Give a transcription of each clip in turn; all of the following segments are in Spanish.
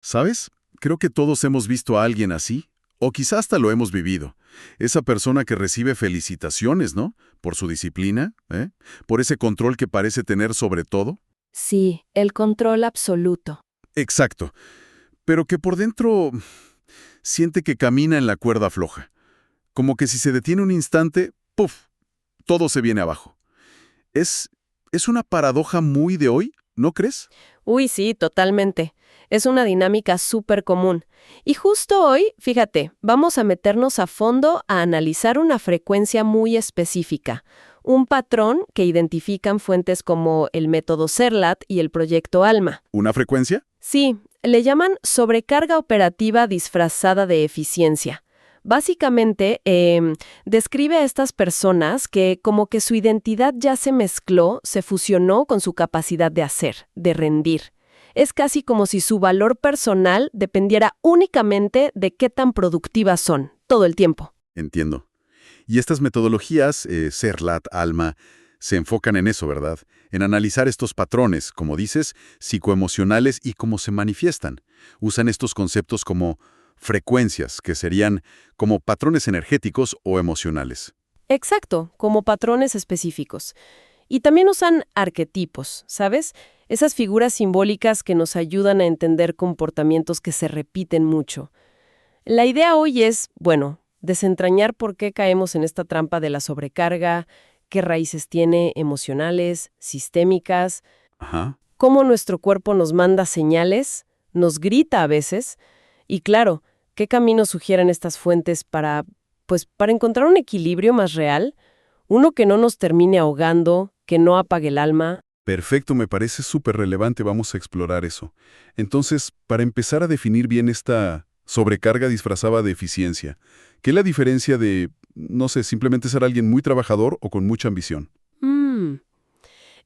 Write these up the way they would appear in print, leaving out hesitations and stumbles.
¿Sabes? Creo que todos hemos visto a alguien así, o quizás hasta lo hemos vivido. Esa persona que recibe felicitaciones, ¿no? Por su disciplina, ¿eh? Por ese control que parece tener sobre todo. Sí, el control absoluto. Exacto. Pero que por dentro siente que camina en la cuerda floja. Como que si se detiene un instante, ¡puf!, todo se viene abajo. Es, es una paradoja muy de hoy, ¿no crees? Uy, sí, totalmente. Es una dinámica súper común. Y justo hoy, fíjate, vamos a meternos a fondo a analizar una frecuencia muy específica, un patrón que identifican fuentes como el método CERLAT y el proyecto ALMA. ¿Una frecuencia? Sí, le llaman sobrecarga operativa disfrazada de eficiencia. Básicamente, describe a estas personas que como que su identidad ya se mezcló, se fusionó con su capacidad de hacer, de rendir. Es casi como si su valor personal dependiera únicamente de qué tan productivas son, todo el tiempo. Entiendo. Y estas metodologías, CERLAT, ALMA, se enfocan en eso, ¿verdad? En analizar estos patrones, como dices, psicoemocionales y cómo se manifiestan. Usan estos conceptos como frecuencias, que serían como patrones energéticos o emocionales. Exacto, como patrones específicos. Y también usan arquetipos, ¿sabes? Esas figuras simbólicas que nos ayudan a entender comportamientos que se repiten mucho. La idea hoy es, bueno, desentrañar por qué caemos en esta trampa de la sobrecarga, qué raíces tiene emocionales, sistémicas, Ajá. cómo nuestro cuerpo nos manda señales, nos grita a veces, y claro, qué caminos sugieren estas fuentes para encontrar un equilibrio más real, uno que no nos termine ahogando, que no apague el alma. Perfecto, me parece súper relevante, vamos a explorar eso. Entonces, para empezar a definir bien esta sobrecarga disfrazada de eficiencia, ¿qué es la diferencia de, no sé, simplemente ser alguien muy trabajador o con mucha ambición? Mm,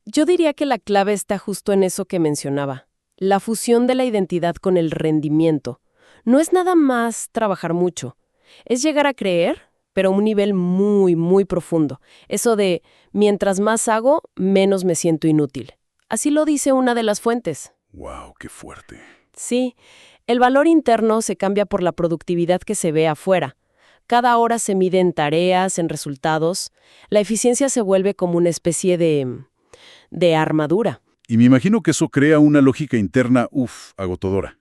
Yo diría que la clave está justo en eso que mencionaba, la fusión de la identidad con el rendimiento. No es nada más trabajar mucho, es llegar a creer, pero a un nivel muy, muy profundo. Eso de, mientras más hago, menos me siento inútil. Así lo dice una de las fuentes. ¡Wow, qué fuerte! Sí, el valor interno se cambia por la productividad que se ve afuera. Cada hora se mide en tareas, en resultados. La eficiencia se vuelve como una especie de armadura. Y me imagino que eso crea una lógica interna, agotadora.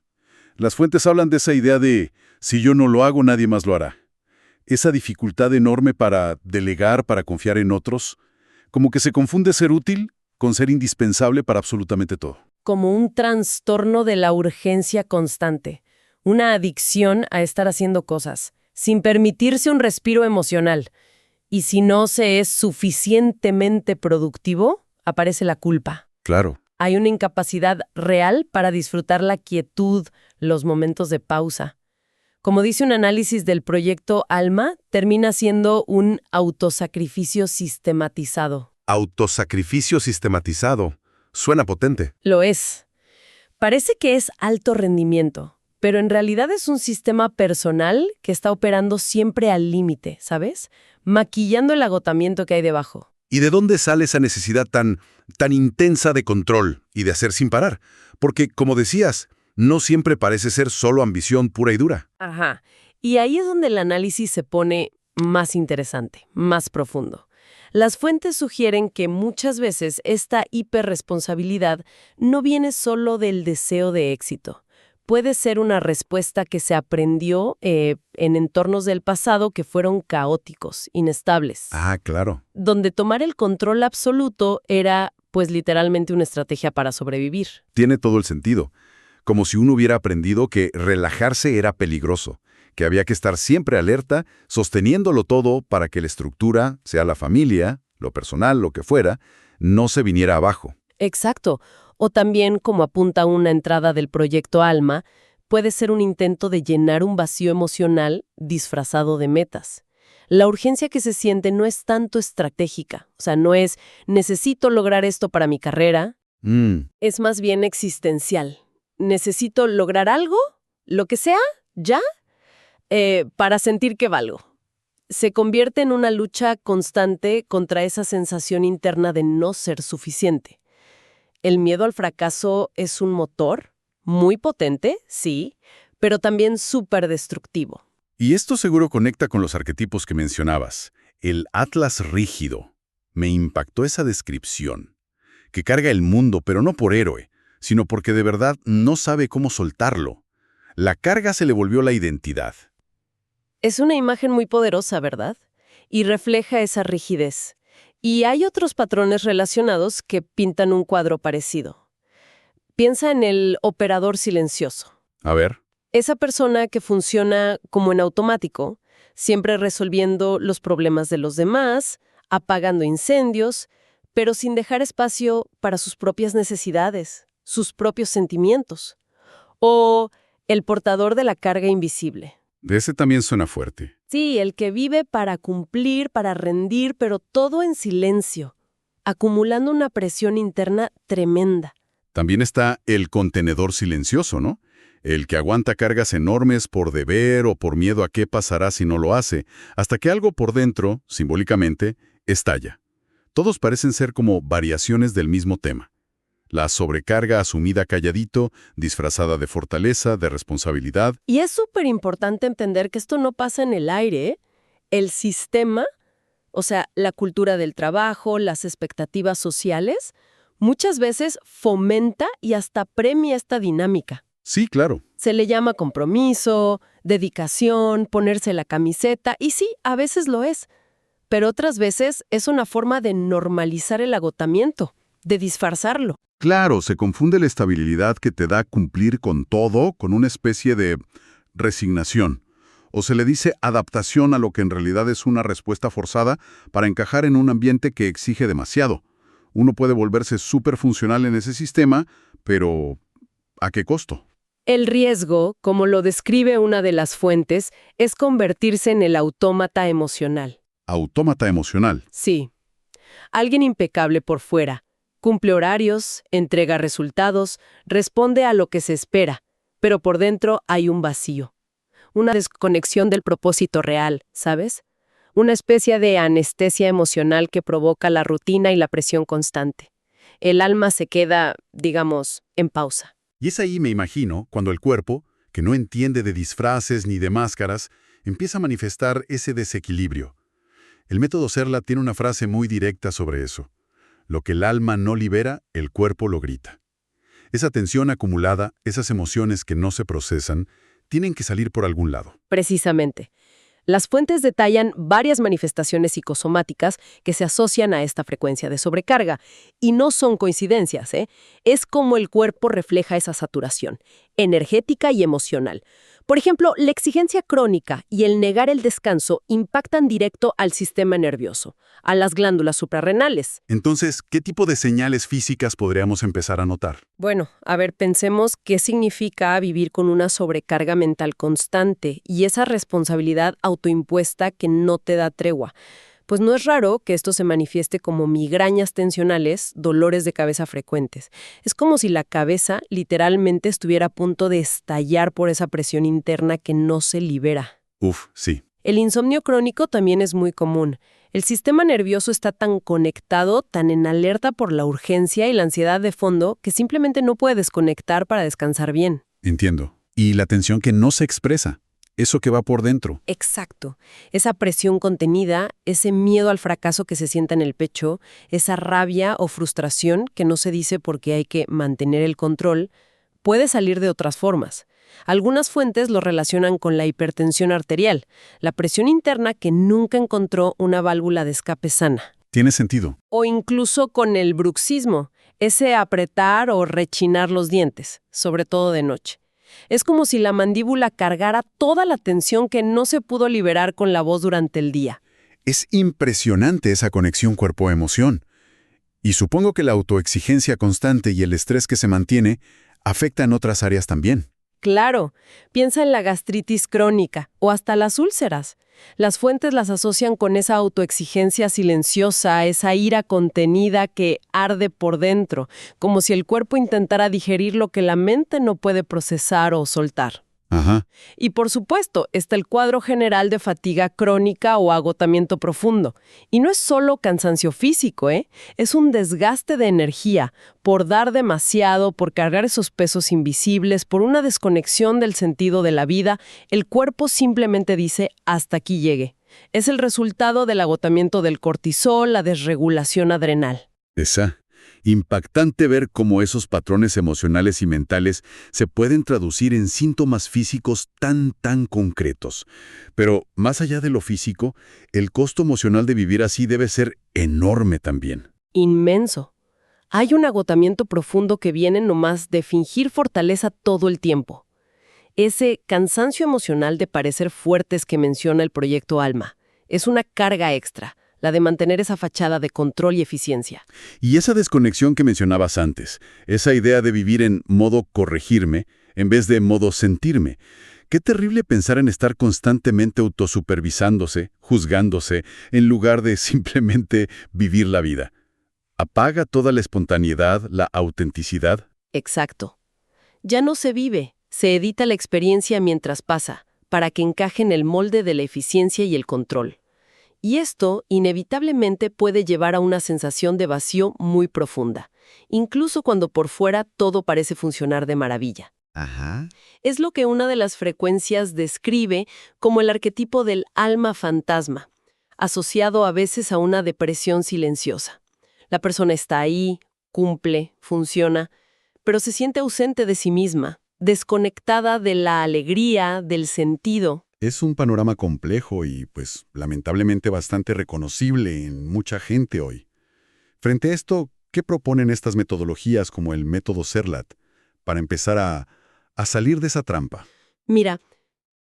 Las fuentes hablan de esa idea de, si yo no lo hago, nadie más lo hará. Esa dificultad enorme para delegar, para confiar en otros, como que se confunde ser útil con ser indispensable para absolutamente todo. Como un trastorno de la urgencia constante, una adicción a estar haciendo cosas, sin permitirse un respiro emocional. Y si no se es suficientemente productivo, aparece la culpa. Claro. Hay una incapacidad real para disfrutar la quietud, los momentos de pausa. Como dice un análisis del proyecto ALMA, termina siendo un autosacrificio sistematizado. Autosacrificio sistematizado. Suena potente. Lo es. Parece que es alto rendimiento, pero en realidad es un sistema personal que está operando siempre al límite, ¿sabes? Maquillando el agotamiento que hay debajo. ¿Y de dónde sale esa necesidad tan intensa de control y de hacer sin parar? Porque, como decías, no siempre parece ser solo ambición pura y dura. Ajá. Y ahí es donde el análisis se pone más interesante, más profundo. Las fuentes sugieren que muchas veces esta hiperresponsabilidad no viene solo del deseo de éxito. Puede ser una respuesta que se aprendió en entornos del pasado que fueron caóticos, inestables, Ah, claro. donde tomar el control absoluto era, pues literalmente una estrategia para sobrevivir. Tiene todo el sentido. Como si uno hubiera aprendido que relajarse era peligroso, que había que estar siempre alerta, sosteniéndolo todo para que la estructura, sea la familia, lo personal, lo que fuera, no se viniera abajo. Exacto. O también, como apunta una entrada del proyecto ALMA, puede ser un intento de llenar un vacío emocional disfrazado de metas. La urgencia que se siente no es tanto estratégica, o sea, no es necesito lograr esto para mi carrera, es más bien existencial. Necesito lograr algo, lo que sea, ya, para sentir que valgo. Se convierte en una lucha constante contra esa sensación interna de no ser suficiente. ¿El miedo al fracaso es un motor? Muy potente, sí, pero también súper destructivo. Y esto seguro conecta con los arquetipos que mencionabas. El Atlas rígido. Me impactó esa descripción. Que carga el mundo, pero no por héroe, sino porque de verdad no sabe cómo soltarlo. La carga se le volvió la identidad. Es una imagen muy poderosa, ¿verdad? Y refleja esa rigidez. Y hay otros patrones relacionados que pintan un cuadro parecido. Piensa en el operador silencioso. A ver. Esa persona que funciona como en automático, siempre resolviendo los problemas de los demás, apagando incendios, pero sin dejar espacio para sus propias necesidades, sus propios sentimientos. O el portador de la carga invisible. De ese también suena fuerte. Sí, el que vive para cumplir, para rendir, pero todo en silencio, acumulando una presión interna tremenda. También está el contenedor silencioso, ¿no? El que aguanta cargas enormes por deber o por miedo a qué pasará si no lo hace, hasta que algo por dentro, simbólicamente, estalla. Todos parecen ser como variaciones del mismo tema. La sobrecarga asumida calladito, disfrazada de fortaleza, de responsabilidad. Y es súper importante entender que esto no pasa en el aire, ¿eh? El sistema, o sea, la cultura del trabajo, las expectativas sociales, muchas veces fomenta y hasta premia esta dinámica. Sí, claro. Se le llama compromiso, dedicación, ponerse la camiseta, y sí, a veces lo es. Pero otras veces es una forma de normalizar el agotamiento, de disfrazarlo. Claro, se confunde la estabilidad que te da cumplir con todo con una especie de resignación. O se le dice adaptación a lo que en realidad es una respuesta forzada para encajar en un ambiente que exige demasiado. Uno puede volverse súper funcional en ese sistema, pero ¿a qué costo? El riesgo, como lo describe una de las fuentes, es convertirse en el autómata emocional. Autómata emocional. Sí. Alguien impecable por fuera. Cumple horarios, entrega resultados, responde a lo que se espera, pero por dentro hay un vacío. Una desconexión del propósito real, ¿sabes? Una especie de anestesia emocional que provoca la rutina y la presión constante. El alma se queda, digamos, en pausa. Y es ahí, me imagino, cuando el cuerpo, que no entiende de disfraces ni de máscaras, empieza a manifestar ese desequilibrio. El método Serla tiene una frase muy directa sobre eso. Lo que el alma no libera, el cuerpo lo grita. Esa tensión acumulada, esas emociones que no se procesan, tienen que salir por algún lado. Precisamente. Las fuentes detallan varias manifestaciones psicosomáticas que se asocian a esta frecuencia de sobrecarga, y no son coincidencias, ¿eh? Es como el cuerpo refleja esa saturación, energética y emocional. Por ejemplo, la exigencia crónica y el negar el descanso impactan directo al sistema nervioso, a las glándulas suprarrenales. Entonces, ¿qué tipo de señales físicas podríamos empezar a notar? Bueno, a ver, pensemos qué significa vivir con una sobrecarga mental constante y esa responsabilidad autoimpuesta que no te da tregua. Pues no es raro que esto se manifieste como migrañas tensionales, dolores de cabeza frecuentes. Es como si la cabeza literalmente estuviera a punto de estallar por esa presión interna que no se libera. Uf, sí. El insomnio crónico también es muy común. El sistema nervioso está tan conectado, tan en alerta por la urgencia y la ansiedad de fondo, que simplemente no puede desconectar para descansar bien. Entiendo. Y la tensión que no se expresa. Eso que va por dentro. Exacto. Esa presión contenida, ese miedo al fracaso que se sienta en el pecho, esa rabia o frustración que no se dice porque hay que mantener el control, puede salir de otras formas. Algunas fuentes lo relacionan con la hipertensión arterial, la presión interna que nunca encontró una válvula de escape sana. Tiene sentido. O incluso con el bruxismo, ese apretar o rechinar los dientes, sobre todo de noche. Es como si la mandíbula cargara toda la tensión que no se pudo liberar con la voz durante el día. Es impresionante esa conexión cuerpo-emoción. Y supongo que la autoexigencia constante y el estrés que se mantiene afectan otras áreas también. Claro, piensa en la gastritis crónica o hasta las úlceras. Las fuentes las asocian con esa autoexigencia silenciosa, esa ira contenida que arde por dentro, como si el cuerpo intentara digerir lo que la mente no puede procesar o soltar. Ajá. Y por supuesto, está el cuadro general de fatiga crónica o agotamiento profundo. Y no es solo cansancio físico, ¿eh? Es un desgaste de energía por dar demasiado, por cargar esos pesos invisibles, por una desconexión del sentido de la vida. El cuerpo simplemente dice, hasta aquí llegue. Es el resultado del agotamiento del cortisol, la desregulación adrenal. Esa. Impactante ver cómo esos patrones emocionales y mentales se pueden traducir en síntomas físicos tan concretos. Pero más allá de lo físico, el costo emocional de vivir así debe ser enorme también. Inmenso. Hay un agotamiento profundo que viene nomás de fingir fortaleza todo el tiempo. Ese cansancio emocional de parecer fuertes que menciona el proyecto Alma es una carga extra, la de mantener esa fachada de control y eficiencia. Y esa desconexión que mencionabas antes, esa idea de vivir en modo corregirme en vez de modo sentirme. Qué terrible pensar en estar constantemente autosupervisándose, juzgándose, en lugar de simplemente vivir la vida. Apaga toda la espontaneidad, la autenticidad. Exacto. Ya no se vive, se edita la experiencia mientras pasa, para que encaje en el molde de la eficiencia y el control. Y esto, inevitablemente, puede llevar a una sensación de vacío muy profunda, incluso cuando por fuera todo parece funcionar de maravilla. Ajá. Es lo que una de las frecuencias describe como el arquetipo del alma fantasma, asociado a veces a una depresión silenciosa. La persona está ahí, cumple, funciona, pero se siente ausente de sí misma, desconectada de la alegría, del sentido. Es un panorama complejo y, pues, lamentablemente bastante reconocible en mucha gente hoy. Frente a esto, ¿qué proponen estas metodologías como el método Serlat para empezar a salir de esa trampa? Mira,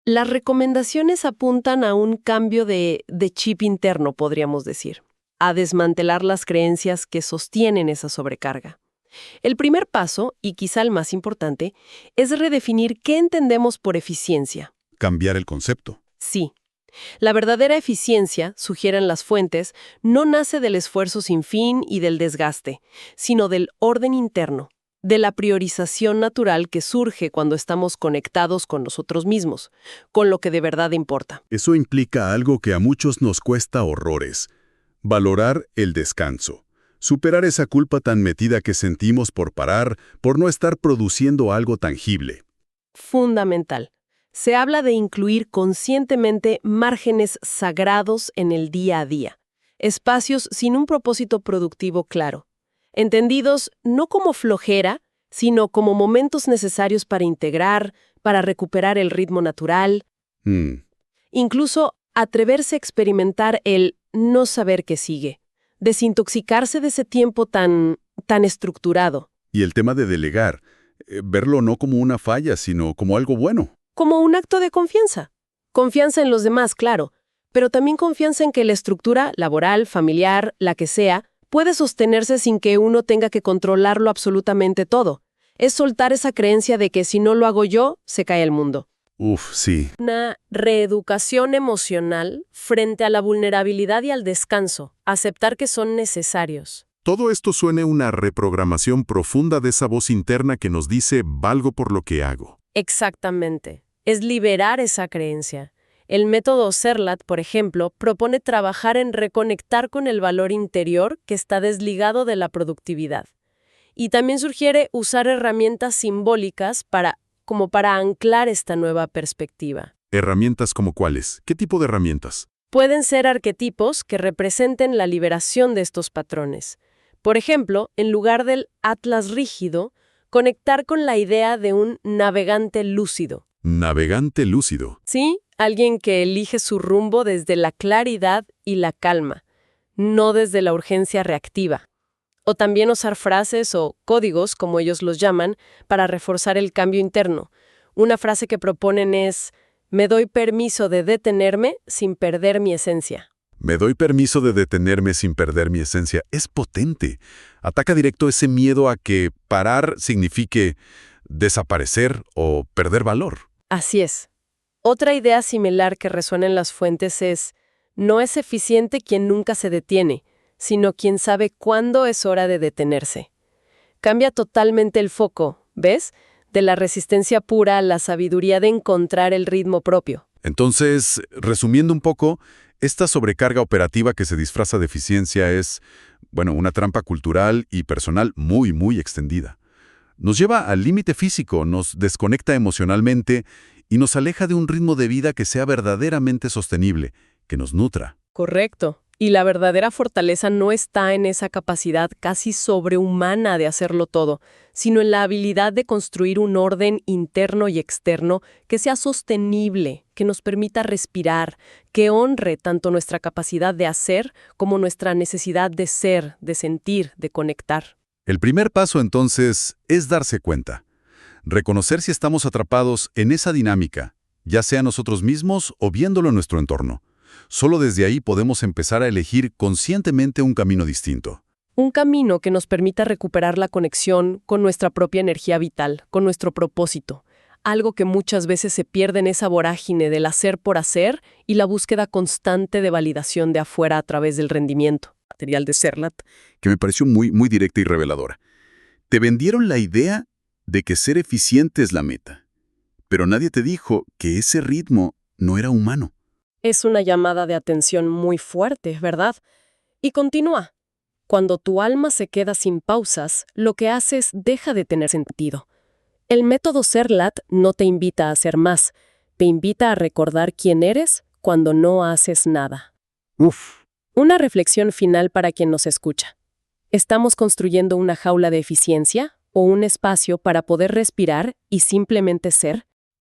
las recomendaciones apuntan a un cambio de chip interno, podríamos decir, a desmantelar las creencias que sostienen esa sobrecarga. El primer paso, y quizá el más importante, es redefinir qué entendemos por eficiencia. Cambiar el concepto. Sí. La verdadera eficiencia, sugieren las fuentes, no nace del esfuerzo sin fin y del desgaste, sino del orden interno, de la priorización natural que surge cuando estamos conectados con nosotros mismos, con lo que de verdad importa. Eso implica algo que a muchos nos cuesta horrores. Valorar el descanso. Superar esa culpa tan metida que sentimos por parar, por no estar produciendo algo tangible. Fundamental. Se habla de incluir conscientemente márgenes sagrados en el día a día, espacios sin un propósito productivo claro, entendidos no como flojera, sino como momentos necesarios para integrar, para recuperar el ritmo natural, incluso atreverse a experimentar el no saber qué sigue, desintoxicarse de ese tiempo tan estructurado. Y el tema de delegar, verlo no como una falla, sino como algo bueno. Como un acto de confianza. Confianza en los demás, claro, pero también confianza en que la estructura laboral, familiar, la que sea, puede sostenerse sin que uno tenga que controlarlo absolutamente todo. Es soltar esa creencia de que si no lo hago yo, se cae el mundo. Uf, sí. Una reeducación emocional frente a la vulnerabilidad y al descanso, aceptar que son necesarios. Todo esto suena a una reprogramación profunda de esa voz interna que nos dice valgo por lo que hago. Exactamente. Es liberar esa creencia. El método Serlat, por ejemplo, propone trabajar en reconectar con el valor interior que está desligado de la productividad. Y también sugiere usar herramientas simbólicas como para anclar esta nueva perspectiva. ¿Herramientas como cuáles? ¿Qué tipo de herramientas? Pueden ser arquetipos que representen la liberación de estos patrones. Por ejemplo, en lugar del atlas rígido, conectar con la idea de un navegante lúcido. Navegante lúcido. Sí, alguien que elige su rumbo desde la claridad y la calma, no desde la urgencia reactiva. O también usar frases o códigos, como ellos los llaman, para reforzar el cambio interno. Una frase que proponen es: me doy permiso de detenerme sin perder mi esencia. Me doy permiso de detenerme sin perder mi esencia. Es potente. Ataca directo ese miedo a que parar signifique desaparecer o perder valor. Así es. Otra idea similar que resuena en las fuentes es: no es eficiente quien nunca se detiene, sino quien sabe cuándo es hora de detenerse. Cambia totalmente el foco, ¿ves? de la resistencia pura a la sabiduría de encontrar el ritmo propio. Entonces, resumiendo un poco, esta sobrecarga operativa que se disfraza de eficiencia es, bueno, una trampa cultural y personal muy, muy extendida. Nos lleva al límite físico, nos desconecta emocionalmente y nos aleja de un ritmo de vida que sea verdaderamente sostenible, que nos nutra. Correcto. Y la verdadera fortaleza no está en esa capacidad casi sobrehumana de hacerlo todo, sino en la habilidad de construir un orden interno y externo que sea sostenible, que nos permita respirar, que honre tanto nuestra capacidad de hacer como nuestra necesidad de ser, de sentir, de conectar. El primer paso, entonces, es darse cuenta. Reconocer si estamos atrapados en esa dinámica, ya sea nosotros mismos o viéndolo en nuestro entorno. Solo desde ahí podemos empezar a elegir conscientemente un camino distinto. Un camino que nos permita recuperar la conexión con nuestra propia energía vital, con nuestro propósito. Algo que muchas veces se pierde en esa vorágine del hacer por hacer y la búsqueda constante de validación de afuera a través del rendimiento. Material de Serlat, Que me pareció muy, muy directa y reveladora. Te vendieron la idea de que ser eficiente es la meta, pero nadie te dijo que ese ritmo no era humano. es una llamada de atención muy fuerte, ¿verdad? Y continúa. Cuando tu alma se queda sin pausas, lo que haces deja de tener sentido. El método Serlat no te invita a hacer más, te invita a recordar quién eres cuando no haces nada. Uf. Una reflexión final para quien nos escucha. ¿Estamos construyendo una jaula de eficiencia o un espacio para poder respirar y simplemente ser?